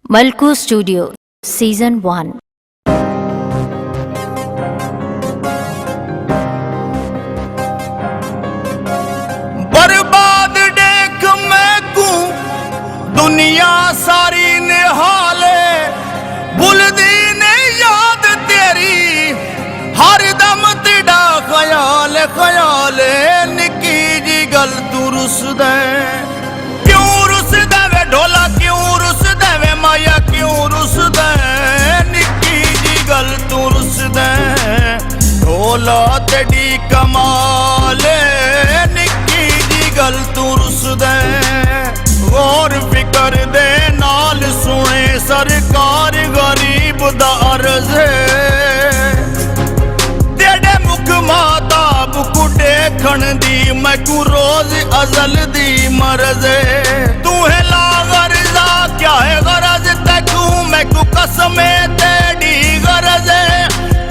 मलकू studio season 1। बर्बाद देख मैं को दुनिया सारी निहाले, भुलदी ने याद तेरी हर दम तेरा ख्याल ख्याल। निकी जी गल तू रुस दे, क्यों रुस दे वे ढोला, क्यों रुस दे वे माया, क्यों रुस दे। निकी जी गल तू रुस दे, ढोला तेरी कमाल। निकी जी गल तू रुस दे, गौर फिकर दे नाल सुने सरकार गरीब दा अर्ज। तेरे मुख माताब को देखण दी मैं को रोज अजल दी मरज। तू है ला गर्जा क्या है गरज, तू मैं को कसमे तेरी गरज।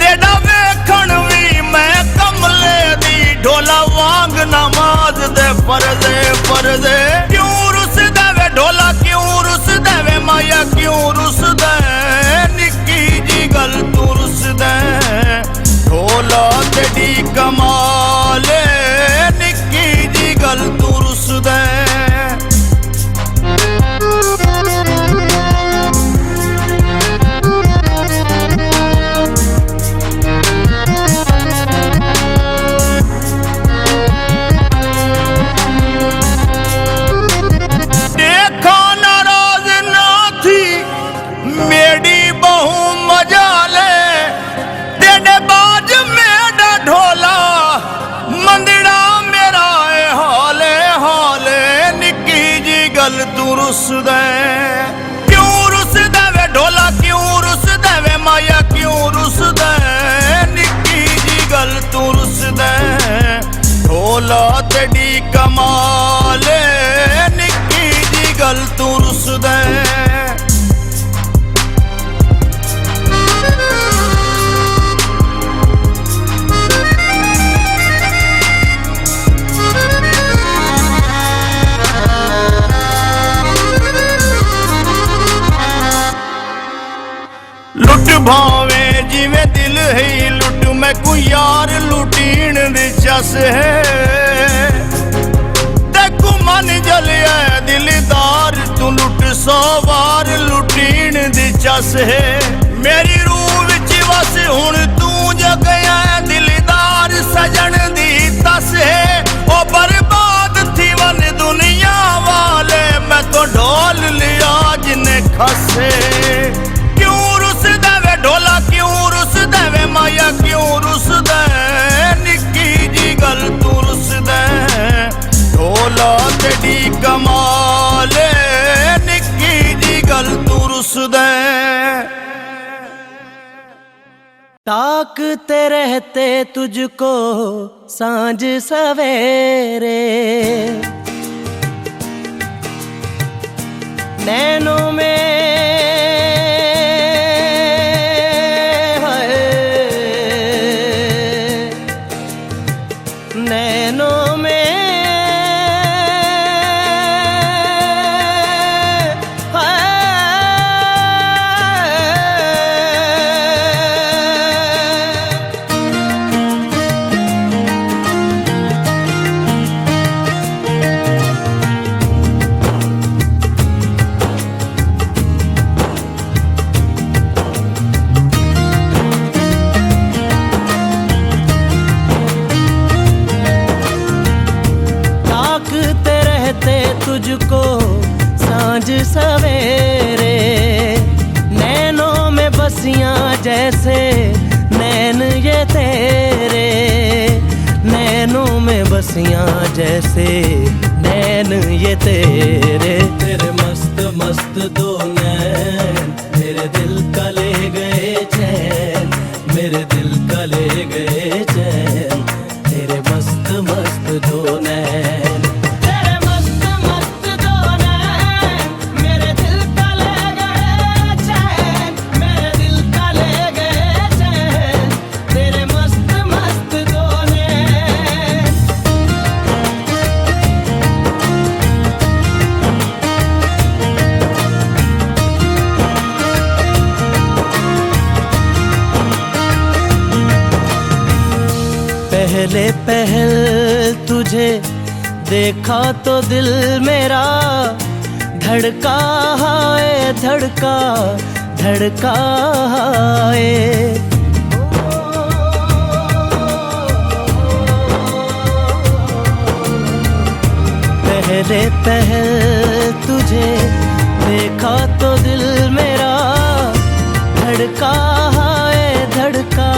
तेरा वेखण भी मैं कमले दी ढोला वांग नमाज दे फर्ज फर्ज। क्यों रुस दे वे ढोला, क्यों रुस दे वे माया, क्यों रुस दे। निकी जी गल तू रुस दे, ढोला तेरी कमाल। निकी जी गल तू रुस दे। देखा नाराज ना थी मेरी बहू मजा ले, तेरे बाज मेरा ढोला मंदिरा मेरा हाले हाले। निकी जी गल तू रुस दे, क्यों रुस दे वे ढोला, क्यों रुस दे वे माया, क्यों रुस दे। निकी जी गल तू रुस दे, ढोला तेरी कमाल। निकी जी गल तू रुस दे। लुट भावे जिवे दिल है लुट, मैं को यार लुटीन दे चस है। तेकू मन जलिया दिलदार, तू लुट 100 बार लुटीन दे चस है। मेरी रूह विच वस हुण तू जगया दिलदार सजन दी तस है। ओ बर्बाद थी वन दुनिया वाले, मैं तो ढोल लिया जिन्ने खसे। क्यों रुस दे वे ढोला, क्यों रुस दे वे माया, क्यों रुस दे। निकी जी गल तू रुस दे, ढोला तेरी कमाल। निकी जी गल तू रुस दे। ताकते रहते तुझको सांझ सवेरे, नैनों में नैनों में तुझको सांझ सवेरे, नैनों में बसियां जैसे नैन ये तेरे। नैनों में बसियां जैसे नैन ये तेरे। तेरे मस्त मस्त दो नैन मेरे दिल का ले गए चैन, मेरे दिल का ले गए चैन। तेरे मस्त मस्त दो नैन, पहले पहल तुझे देखा तो दिल मेरा धड़का है, धड़का धड़का है। पहले पहल तुझे देखा तो दिल मेरा धड़का है, धड़का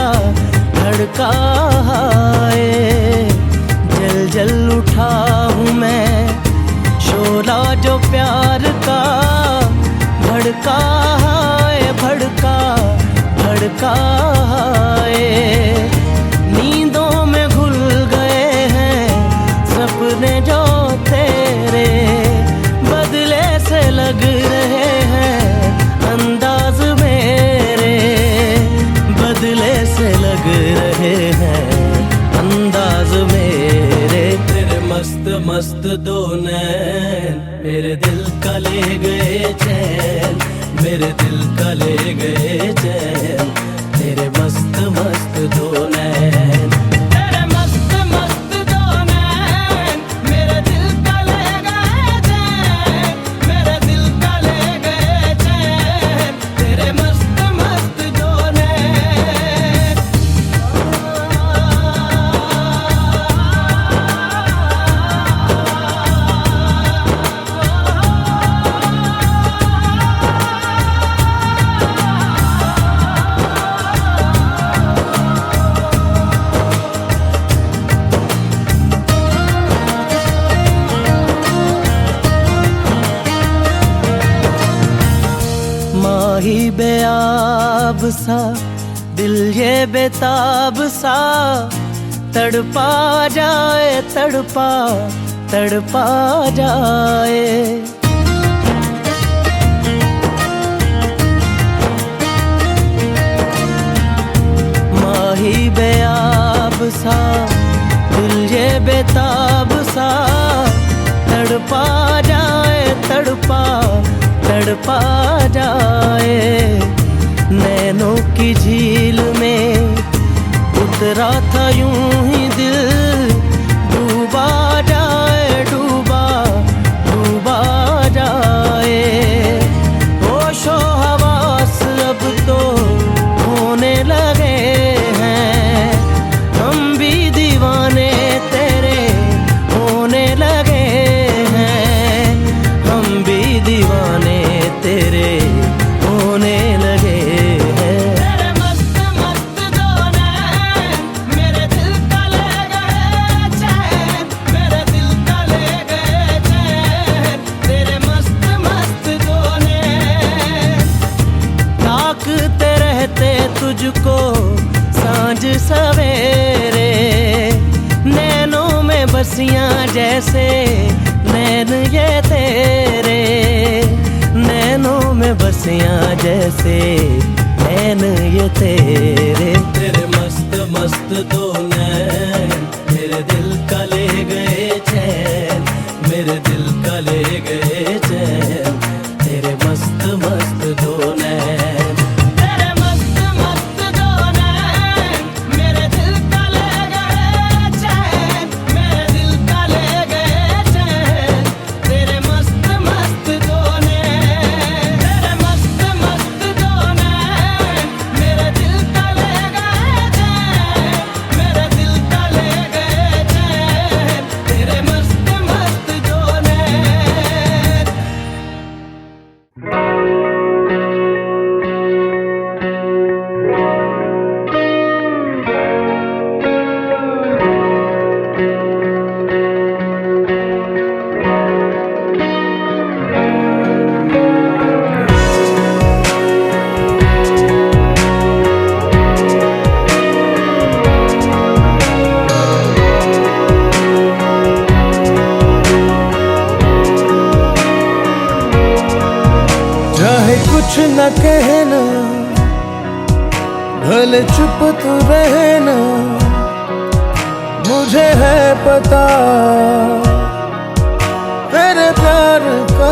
धड़का है। जल जल उठा हूँ मैं शोला जो प्यार का, भड़का है, भड़का भड़का है। नींदों में घुल गए हैं सपने जो तेरे, बदले से लग रहे हैं अंदाज मेरे, बदले से लग रहे हैं अंदाज मेरे। तेरे मस्त मस्त दो नैन मेरे दिल का ले गए चैन, मेरे दिल का ले गए चैन। तेरे मस्त मस्त दो नैन, तेरे मस्त मस्त दो नैन मेरे दिल का ले गए चैन, मेरे दिल का ले गए चैन। तेरे मस्त मस्त दो नैन। माही बेआब सा दिल ये बेताब सा, तड़पा जाए, तड़पा तड़पा जाए। माही बेआब सा दिल ये बेताब सा, तड़पा जाए, तड़पा तड़पा जाए। नैनों की झील में उतरा था यूं ही दिल, डूबा जाए, डूबा डूबा जाए। होशो हवास अब तो होने लगे हैं, हम भी दीवाने तेरे होने लगे हैं, हम भी दीवाने तेरे होने लगे हैं। तेरे मस्त मस्त दो नैन मेरे दिल का ले गए चैन, मेरे दिल का ले गए चैन। तेरे मस्त मस्त दो नैन। ताकते रहते तुझको सांझ सवेरे, नैनों में बसियां जैसे नैन ये तेरे, नैनों में बसियां जैसे नैन ये तेरे। तेरे मस्त मस्त दो नैन मेरे दिल का ले गए चैन, मेरे दिल का ले गए चैन। तेरे मस्त मस्त दो नैन, तेरे मस्त मस्त दो नैन मेरे दिल का ले गए चैन, मेरे दिल का ले गए चैन। तेरे मस्त मस्त दो नैन, तेरे मस्त मस्त दो नैन मेरे दिल का ले गए चैन, मेरे दिल का ले गए चैन। तेरे मस्त मस्त दो नैन। चाहे कुछ न कहना, भले चुप तू रहना, मुझे है पता तेरे प्यार का।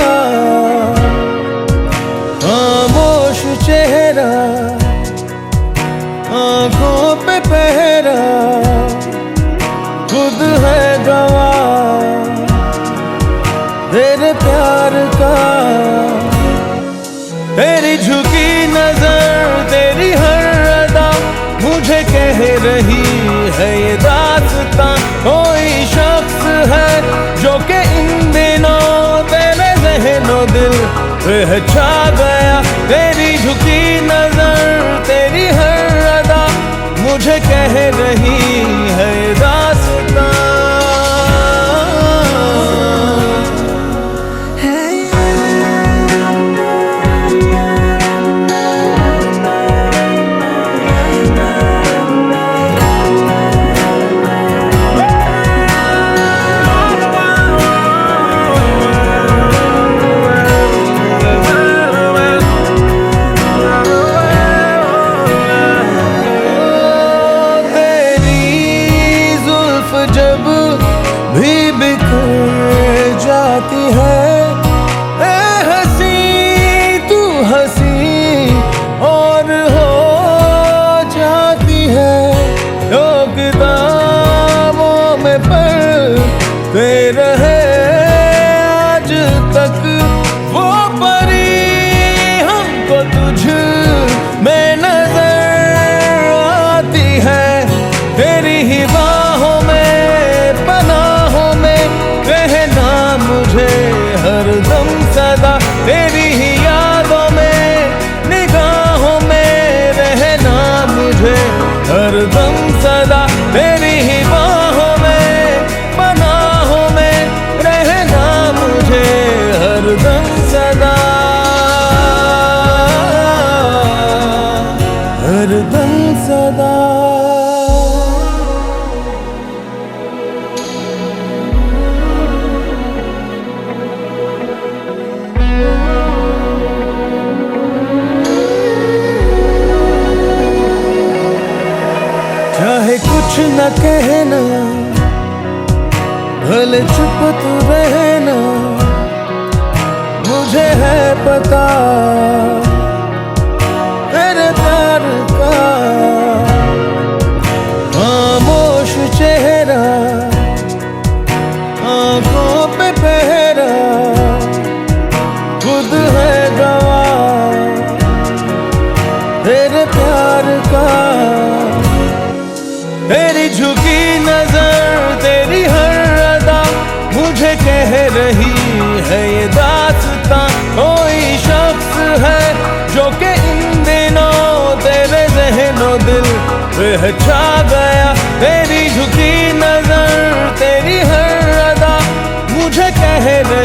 खामोश चेहरा, आंखों पे पहरा, तेरी झुकी नजर तेरी हर अदा मुझे कह रही है ये दास्तां। कोई शख्स है जो कि इन दिनों तेरे ज़हनो दिल पे छा गया। तेरी झुकी नजर तेरी हर अदा मुझे कह रही है ये दास्तां। जब भी बिखर जाती है ए हंसी तू हंसी और हो जाती है। जो किताबों में पढ़ते रहे आज तक वो परी हमको तुझ में नजर आती है। तेरी ही बाहों में पनाहों में रहना मुझे हरदम सदा। तेरी ही यादों में निगाहों में रहना मुझे हरदम सदा। तेरी ही बाहों में पनाहों में रहना मुझे हरदम सदा हरदम सदा। चाहे कुछ न कहना भले चुप तू रहना मुझे है पता तेरे प्यार का। खामोश चेहरा आंखों पे पहरा खुद है गवाह तेरे प्यार का। तेरी झुकी नजर तेरी हर अदा मुझे कह रही है ये दास्तां। कोई शख्स है जो कि इन दिनों तेरे ज़हनो दिल पे छा गया। तेरी झुकी नजर तेरी हर अदा मुझे कह रही